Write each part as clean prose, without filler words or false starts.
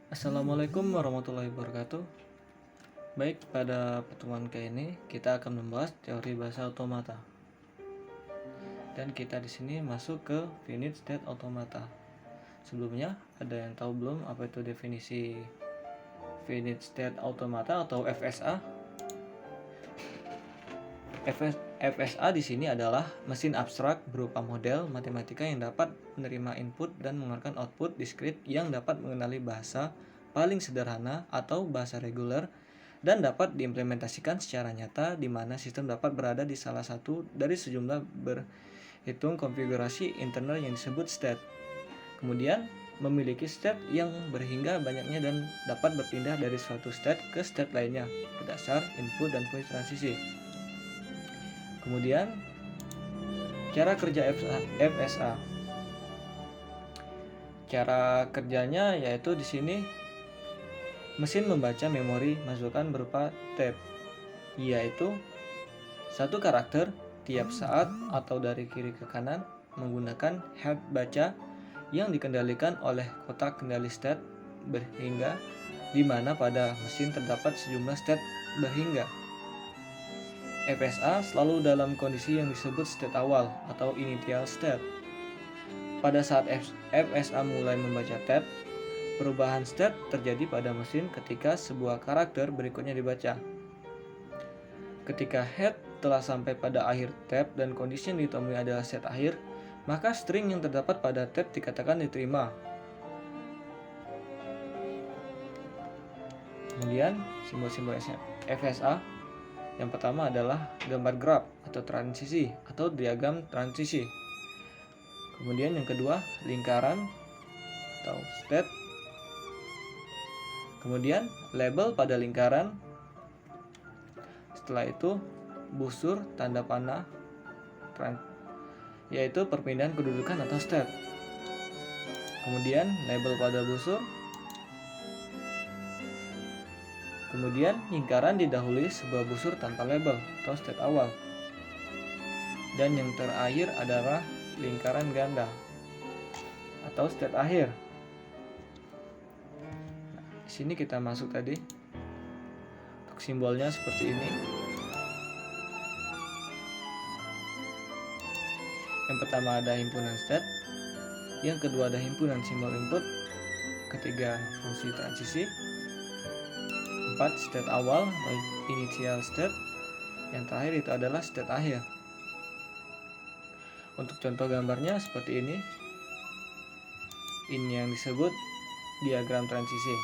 Assalamualaikum warahmatullahi wabarakatuh. Baik, pada pertemuan kali ini kita akan membahas teori bahasa otomata. Dan kita di sini masuk ke finite state automata. Sebelumnya, ada yang tahu belum apa itu definisi finite state automata atau FSA? FSA di sini adalah mesin abstrak berupa model matematika yang dapat menerima input dan mengeluarkan output diskrit yang dapat mengenali bahasa paling sederhana atau bahasa reguler dan dapat diimplementasikan secara nyata di mana sistem dapat berada di salah satu dari sejumlah berhitung konfigurasi internal yang disebut state. Kemudian memiliki state yang berhingga banyaknya dan dapat berpindah dari suatu state ke state lainnya berdasar input dan fungsi transisi. Kemudian cara kerja FSA. Cara kerjanya yaitu di sini mesin membaca memori masukan berupa tab, yaitu satu karakter tiap saat atau dari kiri ke kanan menggunakan head baca yang dikendalikan oleh kotak kendali state berhingga di mana pada mesin terdapat sejumlah state berhingga. FSA selalu dalam kondisi yang disebut state awal atau initial state. Pada saat FSA mulai membaca tab, perubahan state terjadi pada mesin ketika sebuah karakter berikutnya dibaca. Ketika head telah sampai pada akhir tab dan kondisi yang ditemui adalah state akhir, maka string yang terdapat pada tab dikatakan diterima. Kemudian simbol-simbol FSA. Yang pertama adalah gambar graf atau transisi atau diagram transisi. Kemudian yang kedua lingkaran atau state. Kemudian label pada lingkaran. Setelah itu busur tanda panah yaitu perpindahan kedudukan atau state. Kemudian label pada busur. Kemudian lingkaran didahului sebuah busur tanpa label atau state awal. Dan yang terakhir adalah lingkaran ganda atau state akhir. Di sini kita masuk tadi. Untuk simbolnya seperti ini. Yang pertama ada himpunan state, yang kedua ada himpunan simbol input, ketiga fungsi transisi, 4 state awal atau initial state, yang terakhir itu adalah state akhir. Untuk contoh gambarnya seperti ini. Ini yang disebut diagram transisi.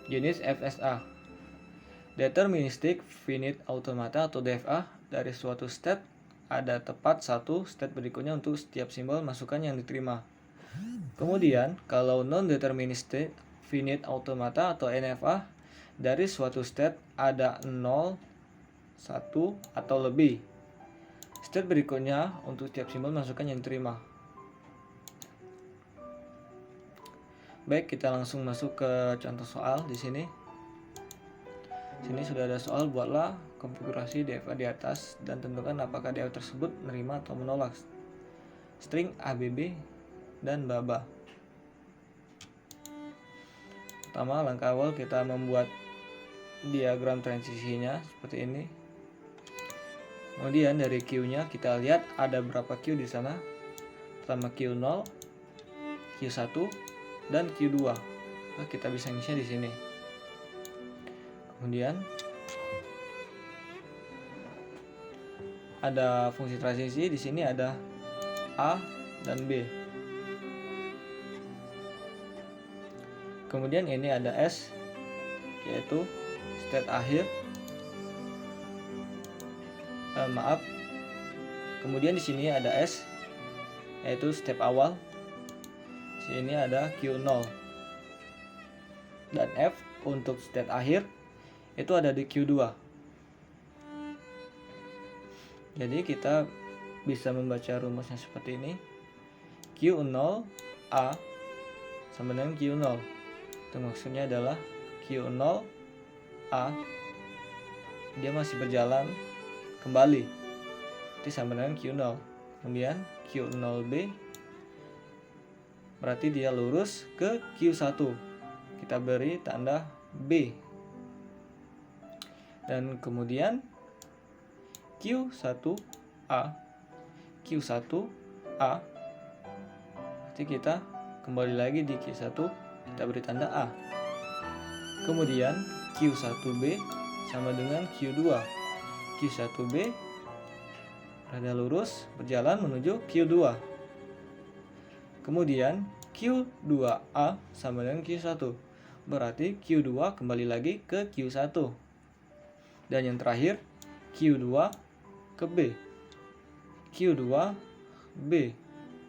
Jenis FSA. Deterministic finite automata atau DFA. Dari suatu state ada tepat satu state berikutnya untuk setiap simbol masukan yang diterima. Kemudian, kalau non-deterministic finite automata atau NFA, dari suatu state ada 0, 1, atau lebih. State berikutnya untuk setiap simbol masukan yang diterima. Baik, kita langsung masuk ke contoh soal di sini. Sini sudah ada soal, buatlah konfigurasi DFA di atas dan tentukan apakah DFA tersebut menerima atau menolak string ABB dan BABA. Pertama, langkah awal kita membuat diagram transisinya seperti ini. Kemudian dari Q-nya kita lihat ada berapa Q di sana. Pertama Q0, Q1, dan Q2. Nah, kita bisa ngisi di sini. Kemudian ada fungsi transisi di sini, ada A dan B. Kemudian ini ada S, yaitu state akhir. Kemudian di sini ada S, yaitu step awal. Di sini ada Q0. Dan F untuk state akhir itu ada di Q2. Jadi kita bisa membaca rumusnya seperti ini. Q0 A sama dengan Q0. Itu maksudnya adalah Q0 A dia masih berjalan kembali. Itu sama dengan Q0. Kemudian Q0B berarti dia lurus ke Q1. Kita beri tanda B. Dan kemudian Q1A, Q1A, berarti kita kembali lagi di Q1, kita beri tanda A. Kemudian Q1B sama dengan Q2. Q1B rada lurus berjalan menuju Q2. Kemudian Q2A sama dengan Q1. Berarti Q2 kembali lagi ke Q1. Dan yang terakhir Q2 ke B. Q2B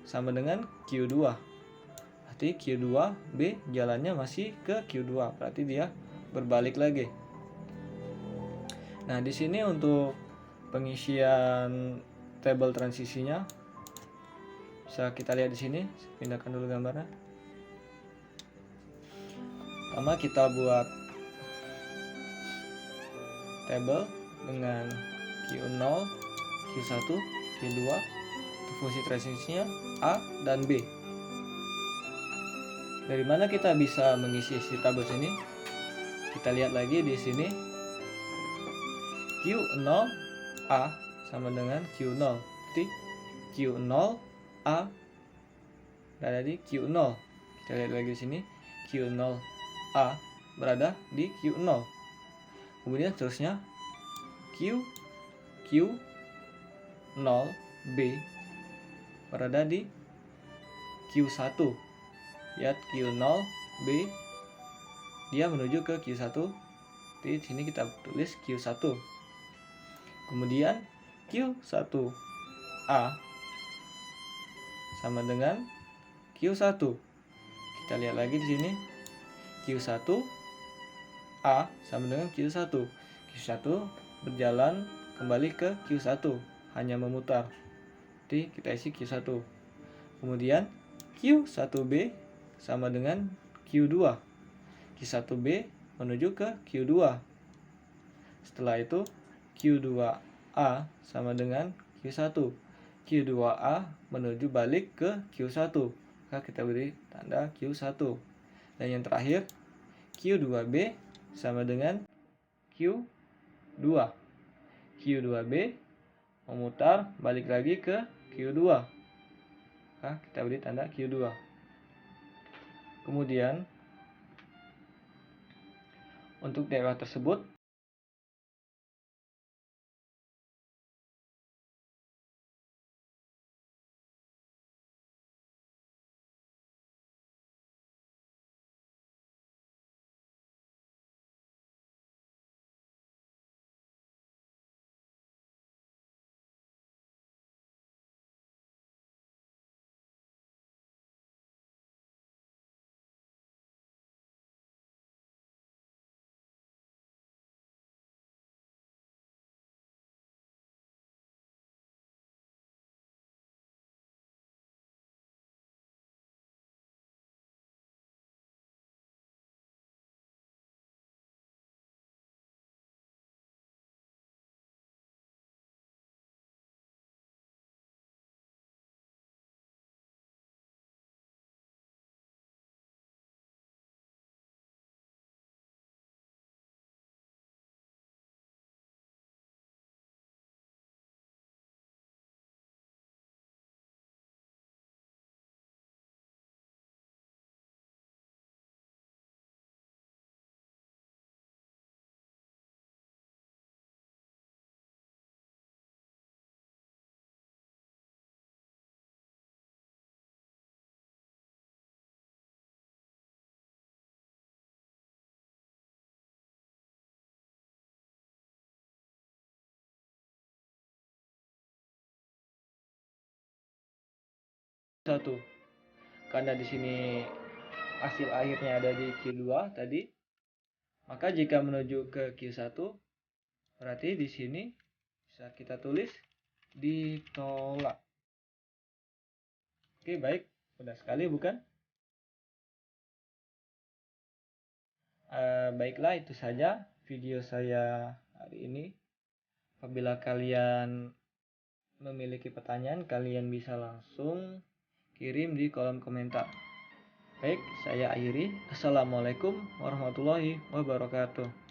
sama dengan Q2. Berarti Q2B jalannya masih ke Q2. Berarti dia berbalik lagi. Nah, di sini untuk pengisian tabel transisinya bisa kita lihat di sini. Pindahkan dulu gambarnya. Pertama kita buat tabel dengan Q0, Q1, Q2, fungsi transisinya A dan B. Dari mana kita bisa mengisi tabel sini? Kita lihat lagi di sini. Q0A sama dengan Q0. Jadi Q0A berada di Q0. Kita lihat lagi di sini. Q0A berada di Q0. Kemudian seterusnya Q0B berada di Q1. Lihat Q0B dia menuju ke Q1. Di sini kita tulis Q1. Kemudian Q1A sama dengan Q1. Kita lihat lagi di sini. Q1A sama dengan Q1. Q1 berjalan kembali ke Q1, hanya memutar. Jadi kita isi Q1. Kemudian Q1B sama dengan Q2. Q1B menuju ke Q2. Setelah itu Q2A sama dengan Q1. Q2A menuju balik ke Q1. Maka kita beri tanda Q1. Dan yang terakhir Q2B sama dengan Q2. Q2B memutar balik lagi ke Q2. Maka kita beri tanda Q2. Kemudian untuk daerah tersebut satu. Karena di sini hasil akhirnya ada di Q2 tadi, maka jika menuju ke Q1 berarti di sini bisa kita tulis ditolak. Oke, baik. Mudah sekali bukan? Baiklah, itu saja video saya hari ini. Apabila kalian memiliki pertanyaan, kalian bisa langsung kirim di kolom komentar. Baik, saya akhiri. Assalamualaikum warahmatullahi wabarakatuh.